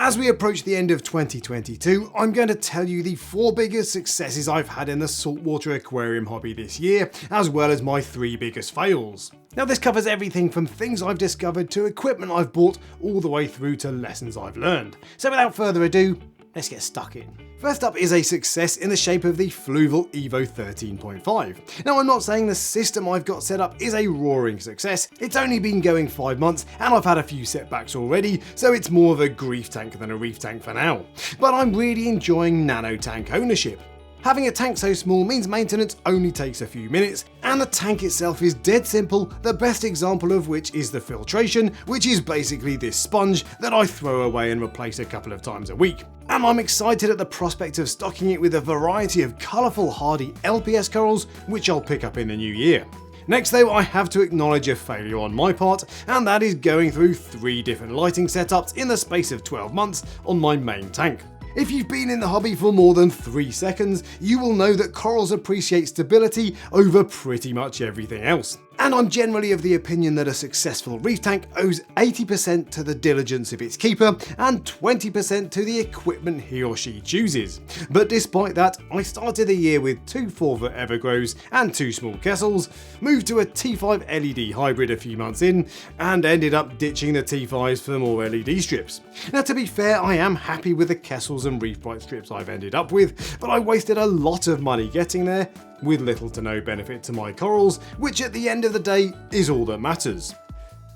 As we approach the end of 2022, I'm going to tell you the 4 biggest successes I've had in the saltwater aquarium hobby this year, as well as my 3 biggest fails. Now this covers everything from things I've discovered to equipment I've bought, all the way through to lessons I've learned. So without further ado, let's get stuck in. First up is a success in the shape of the Fluval Evo 13.5. Now I'm not saying the system I've got set up is a roaring success, it's only been going 5 months and I've had a few setbacks already, so it's more of a grief tank than a reef tank for now. But I'm really enjoying nano tank ownership. Having a tank so small means maintenance only takes a few minutes, and the tank itself is dead simple, the best example of which is the filtration, which is basically this sponge that I throw away and replace a couple of times a week. And I'm excited at the prospect of stocking it with a variety of colourful hardy LPS corals, which I'll pick up in the new year. Next though, I have to acknowledge a failure on my part, and that is going through 3 different lighting setups in the space of 12 months on my main tank. If you've been in the hobby for more than 3 seconds, you will know that corals appreciate stability over pretty much everything else. And I'm generally of the opinion that a successful reef tank owes 80% to the diligence of its keeper and 20% to the equipment he or she chooses. But despite that, I started the year with 2 4-foot Evergrows and 2 small Kessels, moved to a T5 LED hybrid a few months in, and ended up ditching the T5s for more LED strips. Now to be fair, I am happy with the Kessels and Reef Bright strips I've ended up with, but I wasted a lot of money getting there, with little to no benefit to my corals, which at the end of the day is all that matters.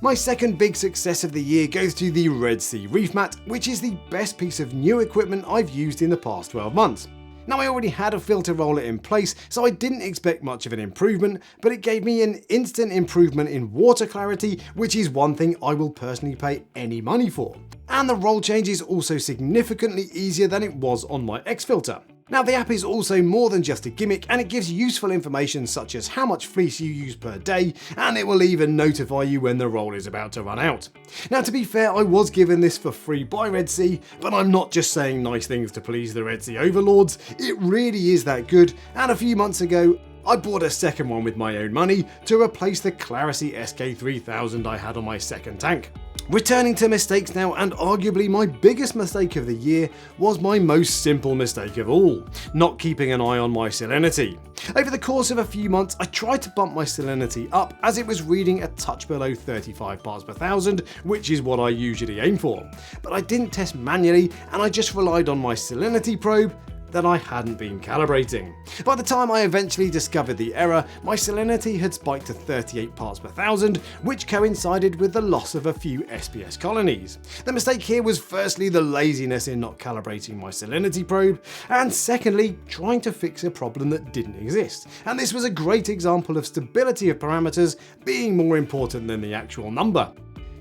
My second big success of the year goes to the Red Sea ReefMat, which is the best piece of new equipment I've used in the past 12 months. Now I already had a filter roller in place, so I didn't expect much of an improvement, but it gave me an instant improvement in water clarity, which is one thing I will personally pay any money for. And the roll change is also significantly easier than it was on my X-Filter. Now the app is also more than just a gimmick, and it gives useful information such as how much fleece you use per day, and it will even notify you when the roll is about to run out. Now to be fair, I was given this for free by Red Sea, but I'm not just saying nice things to please the Red Sea overlords, it really is that good, and a few months ago I bought a second one with my own money to replace the Clarity SK3000 I had on my second tank. Returning to mistakes now, and arguably my biggest mistake of the year was my most simple mistake of all, not keeping an eye on my salinity. Over the course of a few months, I tried to bump my salinity up as it was reading a touch below 35 parts per thousand, which is what I usually aim for. But I didn't test manually, and I just relied on my salinity probe that I hadn't been calibrating. By the time I eventually discovered the error, my salinity had spiked to 38 parts per thousand, which coincided with the loss of a few SPS colonies. The mistake here was firstly the laziness in not calibrating my salinity probe, and secondly trying to fix a problem that didn't exist. And this was a great example of stability of parameters being more important than the actual number.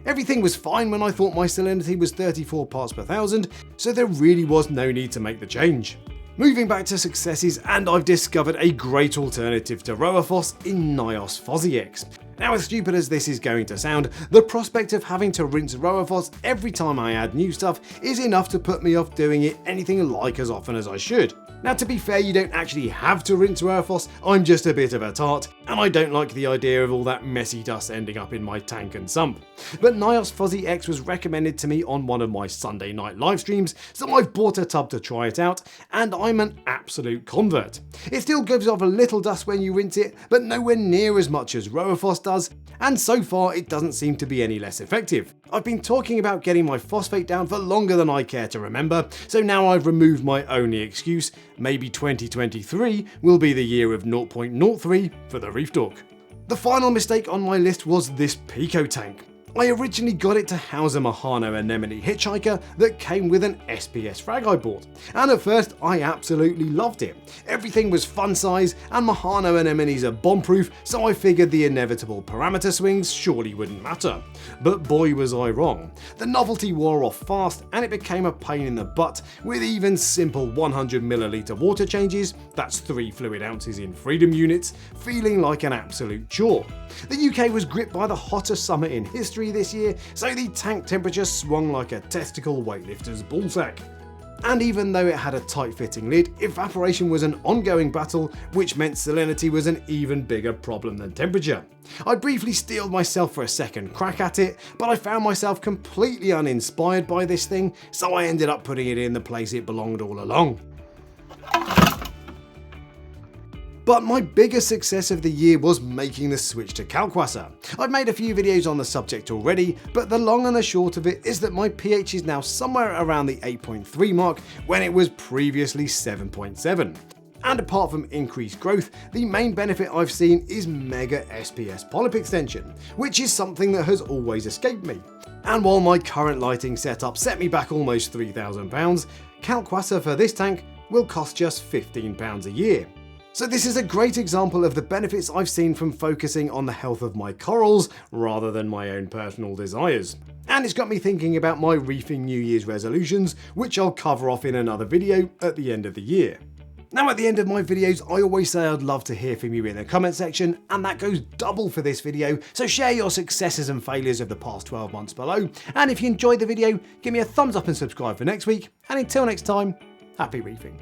Everything was fine when I thought my salinity was 34 parts per thousand, so there really was no need to make the change. Moving back to successes, and I've discovered a great alternative to RoaFos in Nios FosX. Now as stupid as this is going to sound, the prospect of having to rinse RoaFos every time I add new stuff is enough to put me off doing it anything like as often as I should. Now to be fair, you don't actually have to rinse RoaFos, I'm just a bit of a tart, and I don't like the idea of all that messy dust ending up in my tank and sump. But Nios FosX was recommended to me on one of my Sunday night live streams, so I've bought a tub to try it out, and I'm an absolute convert. It still gives off a little dust when you rinse it, but nowhere near as much as RoaFos does, and so far it doesn't seem to be any less effective. I've been talking about getting my phosphate down for longer than I care to remember, so now I've removed my only excuse. Maybe 2023 will be the year of 0.03 for the Reef Talk. The final mistake on my list was this Pico tank. I originally got it to house a Mahano Anemone hitchhiker that came with an SPS frag I bought, and at first I absolutely loved it. Everything was fun size, and Mahano Anemones are bomb-proof, so I figured the inevitable parameter swings surely wouldn't matter. But boy was I wrong. The novelty wore off fast, and it became a pain in the butt with even simple 100ml water changes, that's 3 fluid ounces in freedom units, feeling like an absolute chore. The UK was gripped by the hottest summer in history this year, so the tank temperature swung like a testicle weightlifter's ballsack. And even though it had a tight fitting lid, evaporation was an ongoing battle, which meant salinity was an even bigger problem than temperature. I briefly steeled myself for a second crack at it, but I found myself completely uninspired by this thing, so I ended up putting it in the place it belonged all along. But my biggest success of the year was making the switch to Kalkwasser. I've made a few videos on the subject already, but the long and the short of it is that my pH is now somewhere around the 8.3 mark when it was previously 7.7. And apart from increased growth, the main benefit I've seen is mega SPS polyp extension, which is something that has always escaped me. And while my current lighting setup set me back almost £3,000, Kalkwasser for this tank will cost just £15 a year. So this is a great example of the benefits I've seen from focusing on the health of my corals rather than my own personal desires. And it's got me thinking about my reefing New Year's resolutions, which I'll cover off in another video at the end of the year. Now at the end of my videos, I always say I'd love to hear from you in the comment section, and that goes double for this video, so share your successes and failures of the past 12 months below. And if you enjoyed the video, give me a thumbs up and subscribe for next week, and until next time, happy reefing.